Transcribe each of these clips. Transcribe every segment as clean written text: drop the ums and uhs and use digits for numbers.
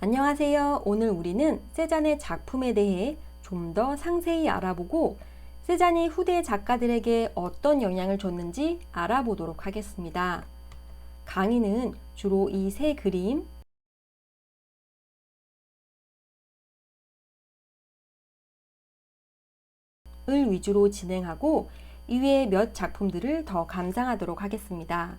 안녕하세요. 오늘 우리는 세잔의 작품에 대해 좀 더 상세히 알아보고 세잔이 후대 작가들에게 어떤 영향을 줬는지 알아보도록 하겠습니다. 강의는 주로 이 세 그림을 위주로 진행하고 이외의 몇 작품들을 더 감상하도록 하겠습니다.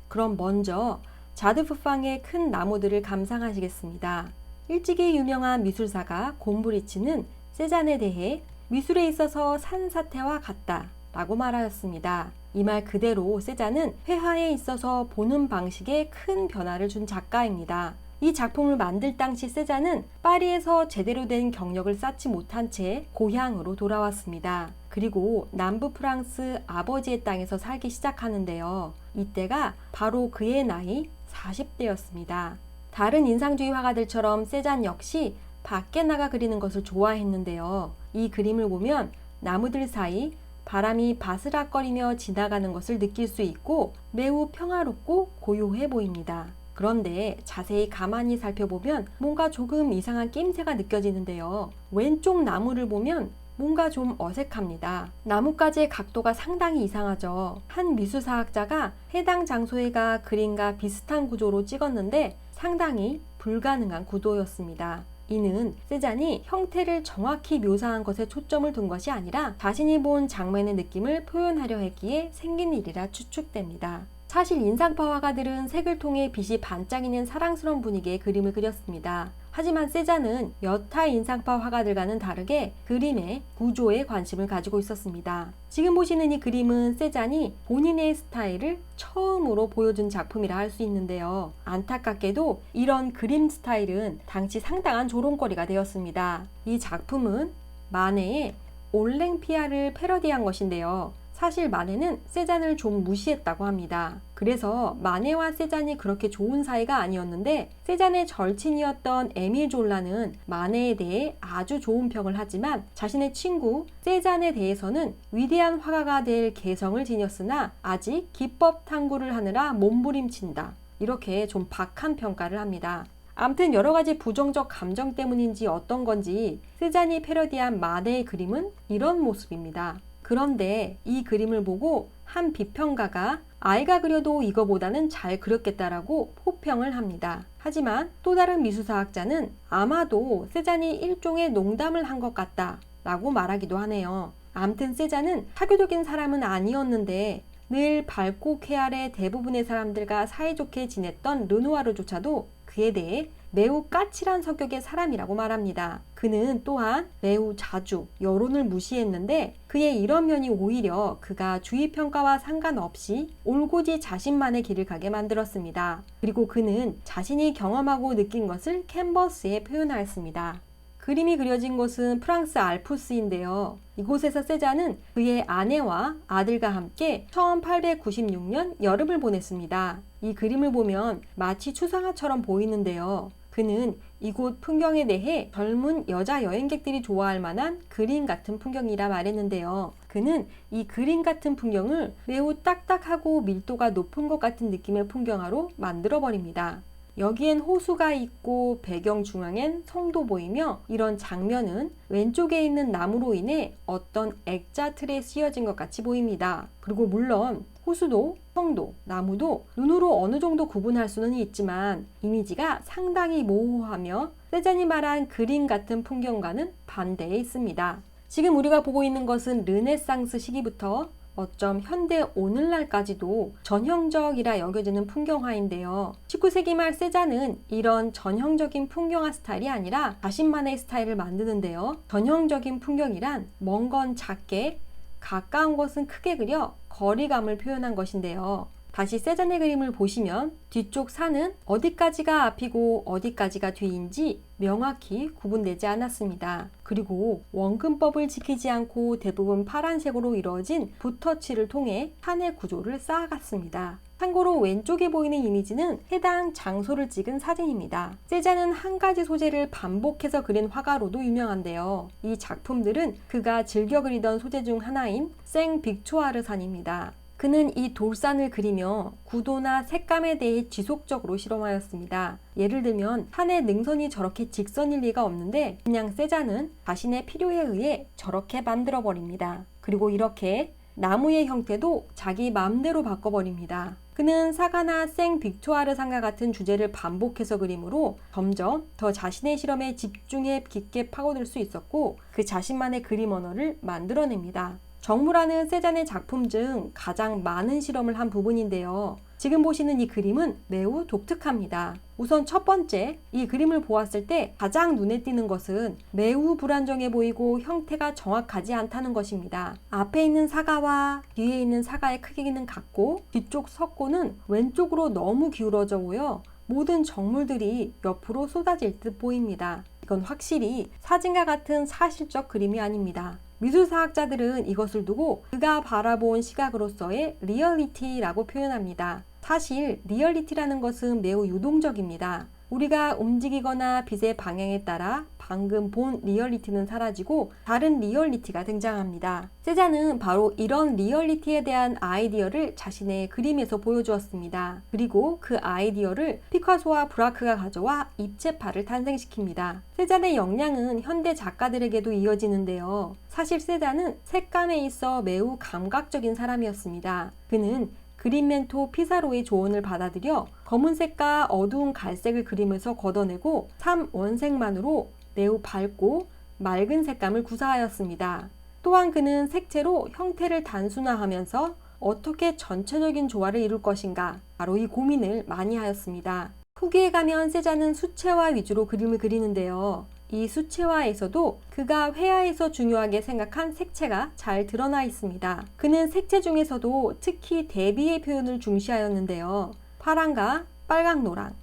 그럼 먼저 자드푸팡의 큰 나무들을 감상하시겠습니다. 일찍이 유명한 미술사가 곰브리치는 세잔에 대해 미술에 있어서 산사태와 같다 라고 말하였습니다. 이 말 그대로 세잔은 회화에 있어서 보는 방식에 큰 변화를 준 작가입니다. 이 작품을 만들 당시 세잔은 파리에서 제대로 된 경력을 쌓지 못한 채 고향으로 돌아왔습니다. 그리고 남부 프랑스 아버지의 땅에서 살기 시작하는데요. 이때가 바로 그의 나이 40대였습니다. 다른 인상주의 화가들처럼 세잔 역시 밖에 나가 그리는 것을 좋아했는데요. 이 그림을 보면 나무들 사이 바람이 바스락거리며 지나가는 것을 느낄 수 있고 매우 평화롭고 고요해 보입니다. 그런데 자세히 가만히 살펴보면 뭔가 조금 이상한 낌새가 느껴지는데요. 왼쪽 나무를 보면 뭔가 좀 어색합니다. 나뭇가지의 각도가 상당히 이상하죠. 한 미술사학자가 해당 장소에가 그림과 비슷한 구조로 찍었는데 상당히 불가능한 구도였습니다. 이는 세잔이 형태를 정확히 묘사한 것에 초점을 둔 것이 아니라 자신이 본 장면의 느낌을 표현하려 했기에 생긴 일이라 추측됩니다. 사실 인상파 화가들은 색을 통해 빛이 반짝이는 사랑스러운 분위기의 그림을 그렸습니다. 하지만 세잔은 여타 인상파 화가들과는 다르게 그림의 구조에 관심을 가지고 있었습니다. 지금 보시는 이 그림은 세잔이 본인의 스타일을 처음으로 보여준 작품이라 할 수 있는데요. 안타깝게도 이런 그림 스타일은 당시 상당한 조롱거리가 되었습니다. 이 작품은 마네의 올랭피아를 패러디한 것인데요. 사실 마네는 세잔을 좀 무시했다고 합니다. 그래서 마네와 세잔이 그렇게 좋은 사이가 아니었는데 세잔의 절친이었던 에밀 졸라는 마네에 대해 아주 좋은 평을 하지만 자신의 친구 세잔에 대해서는 위대한 화가가 될 개성을 지녔으나 아직 기법 탐구를 하느라 몸부림친다. 이렇게 좀 박한 평가를 합니다. 암튼 여러가지 부정적 감정 때문인지 어떤 건지 세잔이 패러디한 마네의 그림은 이런 모습입니다. 그런데 이 그림을 보고 한 비평가가 아이가 그려도 이거보다는 잘 그렸겠다라고 호평을 합니다. 하지만 또 다른 미술사학자는 아마도 세잔이 일종의 농담을 한 것 같다 라고 말하기도 하네요. 암튼 세잔은 사교적인 사람은 아니었는데 늘 밝고 쾌활해 대부분의 사람들과 사이좋게 지냈던 르누아르조차도 그에 대해 매우 까칠한 성격의 사람이라고 말합니다. 그는 또한 매우 자주 여론을 무시했는데 그의 이런 면이 오히려 그가 주위 평가와 상관없이 올고지 자신만의 길을 가게 만들었습니다. 그리고 그는 자신이 경험하고 느낀 것을 캔버스에 표현하였습니다. 그림이 그려진 곳은 프랑스 알프스인데요. 이곳에서 세잔은 그의 아내와 아들과 함께 1896년 여름을 보냈습니다. 이 그림을 보면 마치 추상화처럼 보이는데요. 그는 이곳 풍경에 대해 젊은 여자 여행객들이 좋아할 만한 그림 같은 풍경이라 말했는데요. 그는 이 그림 같은 풍경을 매우 딱딱하고 밀도가 높은 것 같은 느낌의 풍경화로 만들어버립니다. 여기엔 호수가 있고 배경 중앙엔 성도 보이며 이런 장면은 왼쪽에 있는 나무로 인해 어떤 액자 틀에 씌어진 것 같이 보입니다. 그리고 물론 호수도 성도, 나무도 눈으로 어느 정도 구분할 수는 있지만 이미지가 상당히 모호하며 세잔이 말한 그림 같은 풍경과는 반대에 있습니다. 지금 우리가 보고 있는 것은 르네상스 시기부터 어쩜 현대 오늘날까지도 전형적이라 여겨지는 풍경화인데요. 19세기 말 세잔은 이런 전형적인 풍경화 스타일이 아니라 자신만의 스타일을 만드는데요. 전형적인 풍경이란 먼 건 작게, 가까운 것은 크게 그려 거리감을 표현한 것인데요. 다시 세잔의 그림을 보시면 뒤쪽 산은 어디까지가 앞이고 어디까지가 뒤인지 명확히 구분되지 않았습니다. 그리고 원근법을 지키지 않고 대부분 파란색으로 이루어진 붓터치를 통해 산의 구조를 쌓아갔습니다. 참고로 왼쪽에 보이는 이미지는 해당 장소를 찍은 사진입니다. 세잔은 한 가지 소재를 반복해서 그린 화가로도 유명한데요. 이 작품들은 그가 즐겨 그리던 소재 중 하나인 생빅초아르산입니다. 그는 이 돌산을 그리며 구도나 색감에 대해 지속적으로 실험하였습니다. 예를 들면 산의 능선이 저렇게 직선일 리가 없는데 그냥 세잔은 자신의 필요에 의해 저렇게 만들어 버립니다. 그리고 이렇게 나무의 형태도 자기 마음대로 바꿔버립니다. 그는 사과나 생 빅토아르상과 같은 주제를 반복해서 그림으로 점점 더 자신의 실험에 집중해 깊게 파고들 수 있었고 그 자신만의 그림 언어를 만들어냅니다. 정무라는 세잔의 작품 중 가장 많은 실험을 한 부분인데요. 지금 보시는 이 그림은 매우 독특합니다. 우선 첫 번째, 이 그림을 보았을 때 가장 눈에 띄는 것은 매우 불안정해 보이고 형태가 정확하지 않다는 것입니다. 앞에 있는 사과와 뒤에 있는 사과의 크기는 같고 뒤쪽 석고는 왼쪽으로 너무 기울어져 보여 모든 정물들이 옆으로 쏟아질 듯 보입니다. 이건 확실히 사진과 같은 사실적 그림이 아닙니다. 미술사학자들은 이것을 두고 그가 바라본 시각으로서의 리얼리티라고 표현합니다. 사실 리얼리티라는 것은 매우 유동적입니다. 우리가 움직이거나 빛의 방향에 따라 방금 본 리얼리티는 사라지고 다른 리얼리티가 등장합니다. 세잔은 바로 이런 리얼리티에 대한 아이디어를 자신의 그림에서 보여주었습니다. 그리고 그 아이디어를 피카소와 브라크가 가져와 입체파를 탄생시킵니다. 세잔의 역량은 현대 작가들에게도 이어지는데요. 사실 세잔은 색감에 있어 매우 감각적인 사람이었습니다. 그는 그린 멘토 피사로의 조언을 받아들여 검은색과 어두운 갈색을 그림에서 걷어내고 3원색만으로 매우 밝고 맑은 색감을 구사하였습니다. 또한 그는 색채로 형태를 단순화하면서 어떻게 전체적인 조화를 이룰 것인가, 바로 이 고민을 많이 하였습니다. 후기에 가면 세잔은 수채화 위주로 그림을 그리는데요. 이 수채화에서도 그가 회화에서 중요하게 생각한 색채가 잘 드러나 있습니다. 그는 색채 중에서도 특히 대비의 표현을 중시하였는데요. 파랑과 빨강노랑,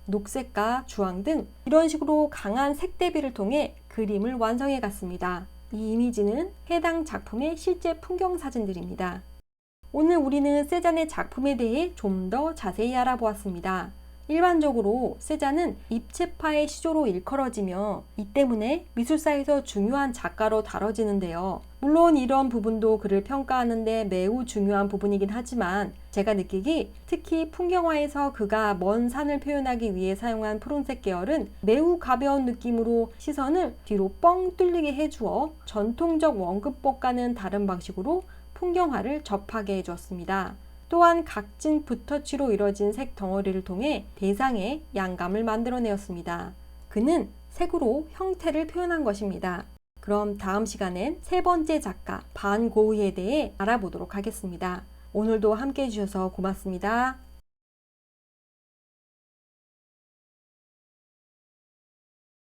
녹색과 주황 등 이런 식으로 강한 색 대비를 통해 그림을 완성해 갔습니다. 이 이미지는 해당 작품의 실제 풍경 사진들입니다. 오늘 우리는 세잔의 작품에 대해 좀 더 자세히 알아보았습니다. 일반적으로 세잔은 입체파의 시조로 일컬어지며 이 때문에 미술사에서 중요한 작가로 다뤄지는데요. 물론 이런 부분도 그를 평가하는데 매우 중요한 부분이긴 하지만 제가 느끼기 특히 풍경화에서 그가 먼 산을 표현하기 위해 사용한 푸른색 계열은 매우 가벼운 느낌으로 시선을 뒤로 뻥 뚫리게 해주어 전통적 원급법과는 다른 방식으로 풍경화를 접하게 해주었습니다. 또한 각진 붓터치로 이뤄진 색 덩어리를 통해 대상의 양감을 만들어내었습니다. 그는 색으로 형태를 표현한 것입니다. 그럼 다음 시간엔 세 번째 작가 반 고흐에 대해 알아보도록 하겠습니다. 오늘도 함께 해주셔서 고맙습니다.